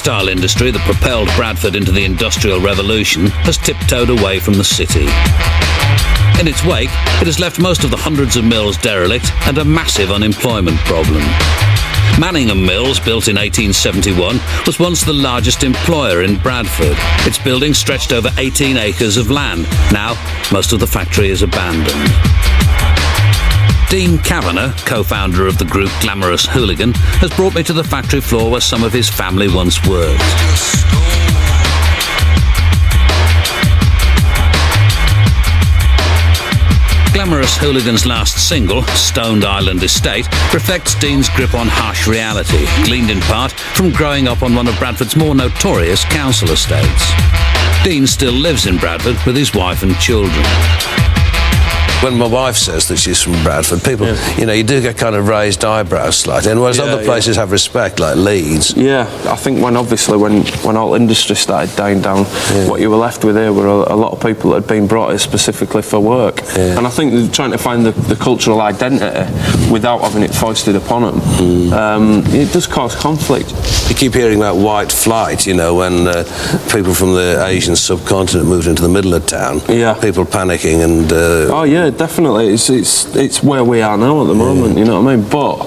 textile industry that propelled Bradford into the Industrial Revolution has tiptoed away from the city. In its wake, it has left most of the hundreds of mills derelict and a massive unemployment problem. Manningham Mills, built in 1871, was once the largest employer in Bradford. Its building stretched over 18 acres of land. Now, most of the factory is abandoned. Dean Kavanagh, co-founder of the group Glamorous Hooligan, has brought me to the factory floor where some of his family once worked. Glamorous Hooligan's last single, Stoned Island Estate, reflects Dean's grip on harsh reality, gleaned in part from growing up on one of Bradford's more notorious council estates. Dean still lives in Bradford with his wife and children. When my wife says that she's from Bradford, people, you know, you do get kind of raised eyebrows slightly, and whereas other places have respect, like Leeds. Yeah, I think when all industry started dying down, what you were left with here were a lot of people that had been brought here specifically for work. And I think they're trying to find the cultural identity without having it foisted upon them. It does cause conflict. You keep hearing about white flight, you know, when people from the Asian subcontinent moved into the middle of town. Yeah. People panicking and... oh, yeah, definitely. It's where we are now at the moment, you know what I mean? But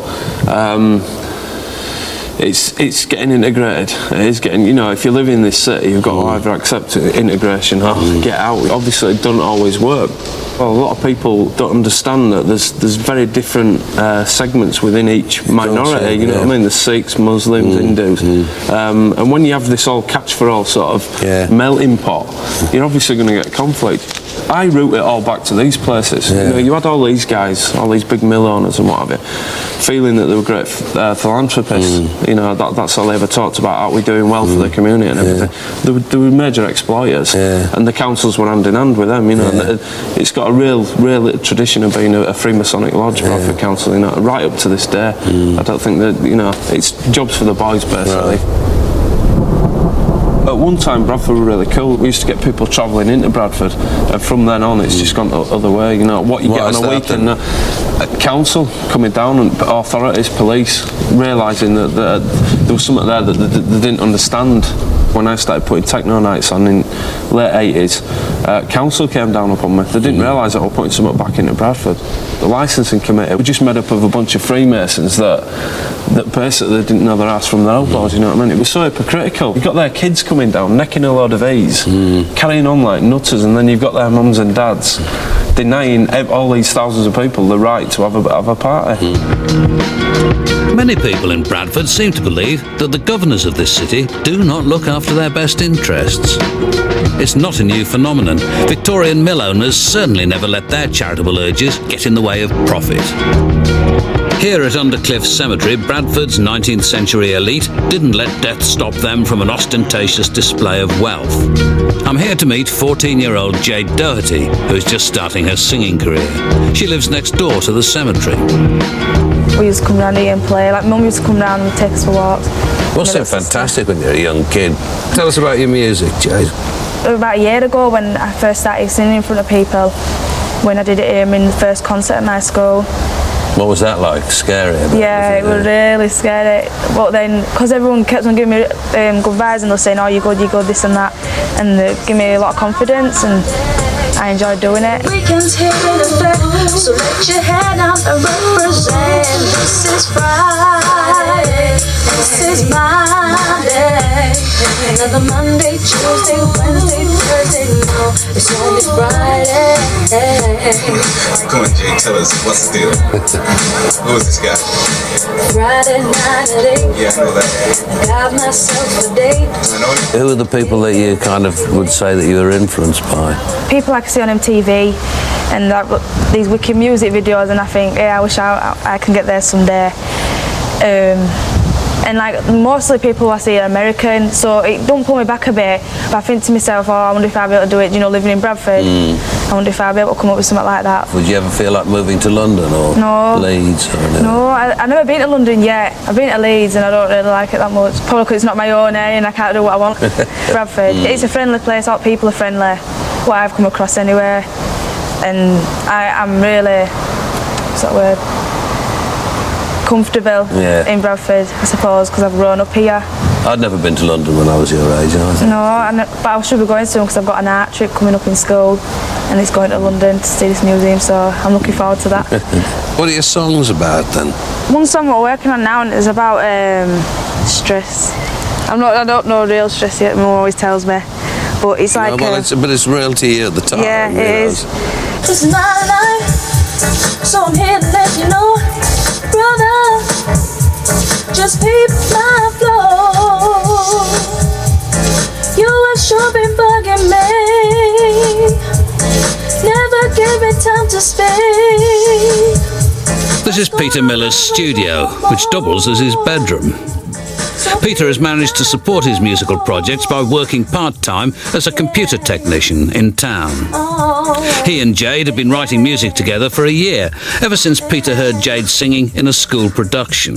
it's getting integrated. It is getting, you know, if you live in this city, you've got to either accept integration or get out. Obviously, it doesn't always work. Well, a lot of people don't understand that there's very different segments within each minority, you know what I mean? There's Sikhs, Muslims, Hindus. And when you have this all catch-for-all sort of melting pot, you're obviously going to get conflict. I route it all back to these places. You know, you had all these guys, all these big mill owners and what have you, feeling that they were great philanthropists. You know, that's all they ever talked about, are we doing well for the community and everything. They were major exploiters, and the councils were hand in hand with them, you know. And it's got a real tradition of being a Freemasonic lodge, Bradford Council, you know, right up to this day. I don't think that, you know, it's jobs for the boys, basically. At one time, Bradford were really cool. We used to get people travelling into Bradford, and from then on, it's just gone the other way. You know what you get on a weekend. A council coming down, and authorities, police, realising that there was something there that they didn't understand. When I started putting techno nights on in late 80s, council came down upon me. They didn't realise that I was putting something back into Bradford. The licensing committee were just made up of a bunch of Freemasons that basically didn't know their ass from their elbows, you know what I mean? It was so hypocritical. You've got their kids coming down, necking a load of E's, carrying on like nutters, and then you've got their mums and dads denying all these thousands of people the right to have a party. Many people in Bradford seem to believe that the governors of this city do not look after their best interests. It's not a new phenomenon. Victorian mill owners certainly never let their charitable urges get in the way of profit. Here at Undercliff Cemetery, Bradford's 19th century elite didn't let death stop them from an ostentatious display of wealth. I'm here to meet 14-year-old Jade Docherty, who's just starting her singing career. She lives next door to the cemetery. We used to come round here and play. Like, Mum used to come round and take us for walks. Must have been fantastic when you're a young kid. Tell us about your music, Jade. About a year ago, when I first started singing in front of people, when I did it here in the first concert at my school. What was that like? Scary? Yeah, it was really scary. But then, because everyone kept on giving me good vibes, and they're saying, oh, you're good, this and that, and they give me a lot of confidence, and I enjoyed doing it. Weekends here in effect, so let your head out and represent. This is Friday, this is my day. Another Monday, Tuesday, Wednesday, Thursday, no, it's only Friday. Come on, Jay, tell us, what's the deal? Who is this guy? Friday night at 8. Yeah, I know that. I got myself a date. I know it. Who are the people that you kind of would say that you were influenced by? People I see on MTV and these wicked music videos, and I think, yeah, I wish I can get there someday. And like mostly people I see are American, so it don't pull me back a bit. But I think to myself, oh, I wonder if I'll be able to do it. You know, living in Bradford, I wonder if I'll be able to come up with something like that. Would you ever feel like moving to London or Leeds? Or anything? No, I've never been to London yet. I've been to Leeds and I don't really like it that much. Probably because it's not my own area and I can't do what I want. Bradford, it's a friendly place. All people are friendly. What I've come across anyway, and I'm really, what's that word? Comfortable in Bradford, I suppose, because I've grown up here. I'd never been to London when I was your age, either. No, but I should be going soon because I've got an art trip coming up in school and it's going to London to see this museum, so I'm looking forward to that. What are your songs about, then? One song we're working on now is about stress. I don't know real stress yet, Mum always tells me, but it's like... Well, it's real to you at the time. Yeah, it is. This is my life, so I'm here to let you know, brother, just peep my flow. You have sure been bugging me, never gave me time to speak. This is Peter Miller's studio, which doubles as his bedroom. Peter has managed to support his musical projects by working part-time as a computer technician in town. He and Jade have been writing music together for a year, ever since Peter heard Jade singing in a school production.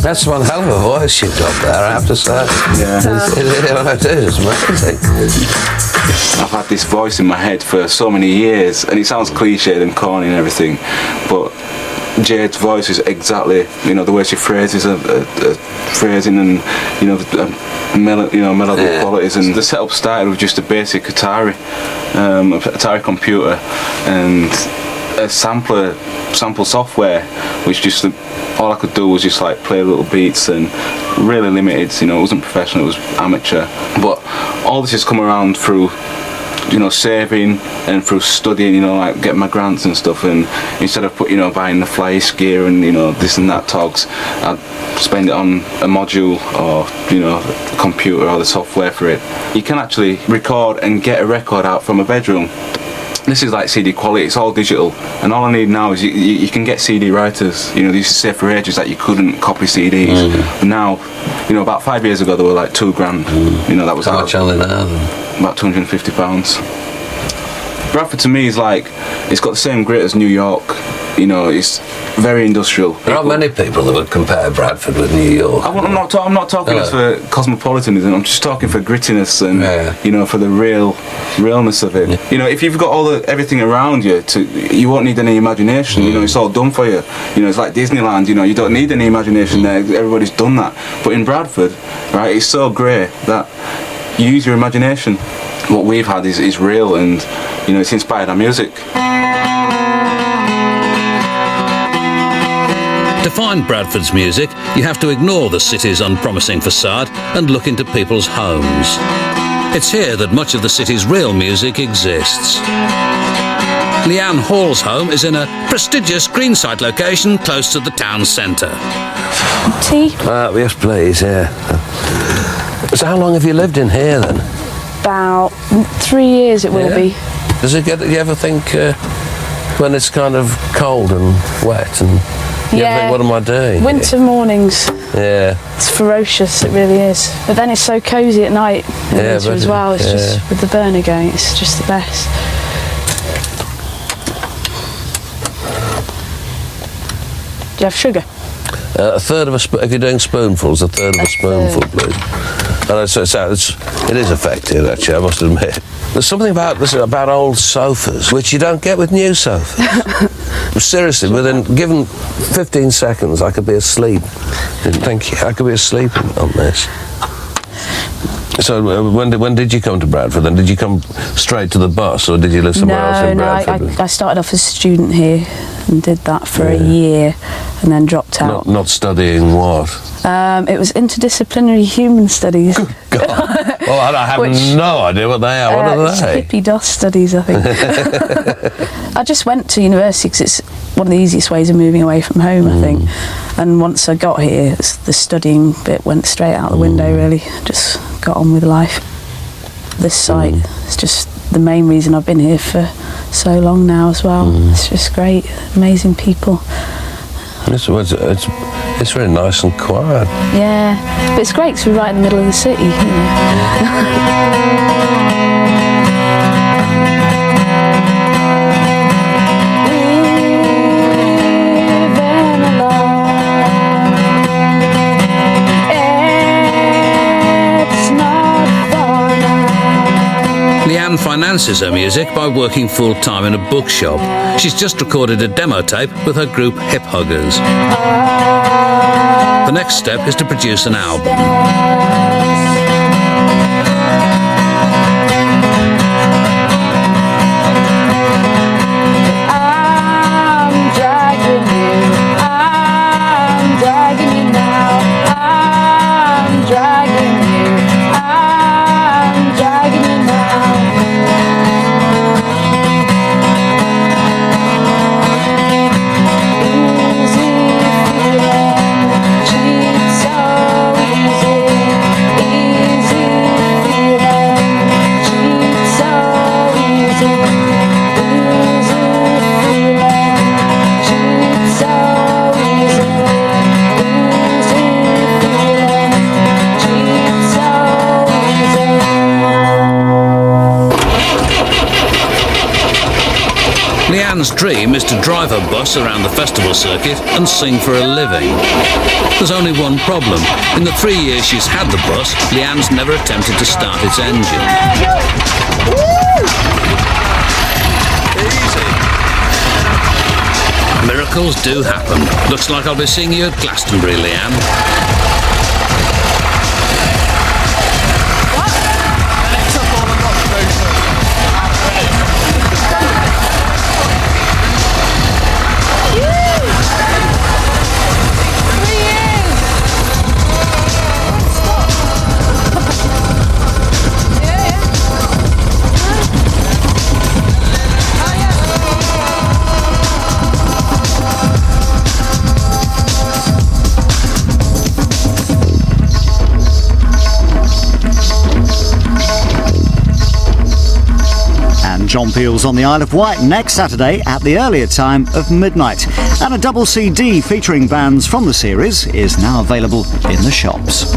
That's one hell of a voice you've got there, I have to say. Yeah. It is amazing. I've had this voice in my head for so many years, and it sounds cliched and corny and everything, but Jade's voice is exactly, the way she phrases phrasing and, melodic qualities. And the setup started with just a basic Atari computer and a sample software, which just all I could do was just like play little beats and really limited. It wasn't professional, it was amateur. But all this has come around through saving and through studying, like getting my grants and stuff, and instead of buying the flyest gear and this and that togs, I'd spend it on a module or the computer or the software for it. You can actually record and get a record out from a bedroom. This is like CD quality, it's all digital, and all I need now is you can get CD writers. They used to say for ages that you couldn't copy CDs. But now, about 5 years ago they were like £2,000. That was How much are they now then? About £250. Bradford to me is like, it's got the same grit as New York. It's very industrial. There aren't many people that would compare Bradford with New York. I'm not talking as for cosmopolitanism. I'm just talking for grittiness and for the realness of it. Yeah. If you've got everything around you, you won't need any imagination. It's all done for you. It's like Disneyland. You don't need any imagination there. Everybody's done that. But in Bradford, right, it's so grey that you use your imagination. What we've had is real, and it's inspired our music. To find Bradford's music, you have to ignore the city's unpromising facade and look into people's homes. It's here that much of the city's real music exists. Lianne Hall's home is in a prestigious greenside location close to the town centre. Tea? Yes, please, yeah. So how long have you lived in here, then? About 3 years it will be. Do you ever think, when it's kind of cold and wet and... You ever think, what am I doing? Winter mornings. Yeah. It's ferocious, it really is. But then it's so cosy at night in winter as well. It's just, with the burner going, it's just the best. Do you have sugar? A third of a spoon, if you're doing spoonfuls, a third of a spoonful, please. It is effective, actually, I must admit. There's something about old sofas which you don't get with new sofas. Seriously, given 15 seconds, I could be asleep. Thank you. I could be asleep on this. So when did you come to Bradford then? Did you come straight to the bus or did you live somewhere else in Bradford? No, I started off as a student here and did that for a year and then dropped out. Not studying what? It was interdisciplinary human studies. Good God. Well, I have no idea what they are. What are they? It's hippie DOS studies, I think. I just went to university because it's one of the easiest ways of moving away from home, I think. And once I got here, the studying bit went straight out the window, really. Just got on with life. This site is just the main reason I've been here for so long now as well. It's just great, amazing people. It's really nice and quiet. Yeah, but it's great because we're right in the middle of the city, you know. Lianne Lianne finances her music by working full-time in a bookshop. She's just recorded a demo tape with her group Hip Huggers. The next step is to produce an album. Lianne's dream is to drive a bus around the festival circuit and sing for a living. There's only one problem. In the 3 years she's had the bus, Lianne's never attempted to start its engine. Easy. Miracles do happen. Looks like I'll be seeing you at Glastonbury, Lianne. John Peel's on the Isle of Wight next Saturday at the earlier time of midnight. And a double CD featuring bands from the series is now available in the shops.